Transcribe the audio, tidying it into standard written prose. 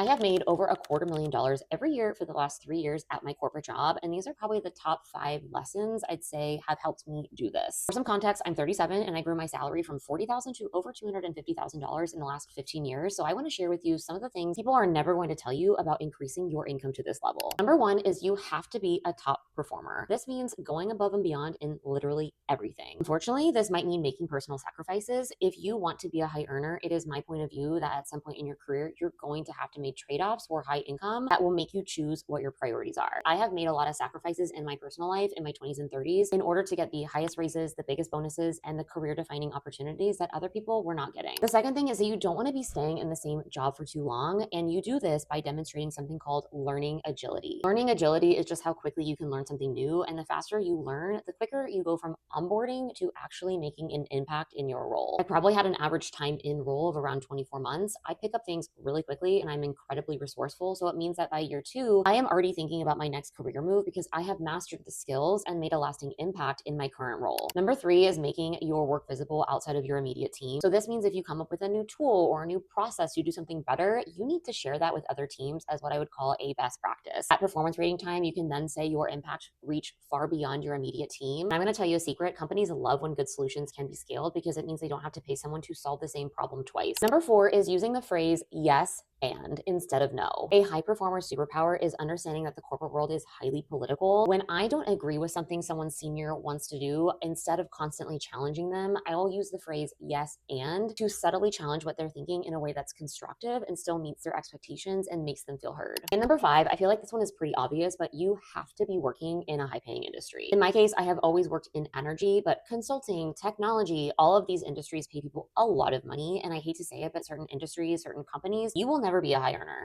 I have made over $250,000 every year for the last 3 years at my corporate job. And these are probably the top 5 lessons I'd say have helped me do this. For some context, I'm 37 and I grew my salary from $40,000 to over $250,000 in the last 15 years. So I want to share with you some of the things people are never going to tell you about increasing your income to this level. Number one is you have to be a top performer. This means going above and beyond in literally everything. Unfortunately, this might mean making personal sacrifices. If you want to be a high earner, it is my point of view that at some point in your career, you're going to have to make trade-offs for high income that will make you choose what your priorities are. I have made a lot of sacrifices in my personal life in my 20s and 30s in order to get the highest raises, the biggest bonuses, and the career defining opportunities that other people were not getting. The second thing is that you don't want to be staying in the same job for too long. And you do this by demonstrating something called learning agility. Learning agility is just how quickly you can learn something new. And the faster you learn, the quicker you go from onboarding to actually making an impact in your role. I probably had an average time in role of around 24 months. I pick up things really quickly and I'm incredibly resourceful. So it means that by year 2, I am already thinking about my next career move because I have mastered the skills and made a lasting impact in my current role. Number 3 is making your work visible outside of your immediate team. So this means if you come up with a new tool or a new process to do something better, you need to share that with other teams as what I would call a best practice. At performance rating time, you can then say your impact reached far beyond your immediate team. And I'm going to tell you a secret. Companies love when good solutions can be scaled because it means they don't have to pay someone to solve the same problem twice. Number 4 is using the phrase yes and instead of no. A high performer superpower is understanding that the corporate world is highly political. When I don't agree with something someone senior wants to do, instead of constantly challenging them, I will use the phrase yes and to subtly challenge what they're thinking in a way that's constructive and still meets their expectations and makes them feel heard. And number 5, I feel like this one is pretty obvious, but you have to be working in a high paying industry. In my case, I have always worked in energy, but consulting, technology, all of these industries pay people a lot of money. And I hate to say it, but certain industries, certain companies, you will never be a high earner.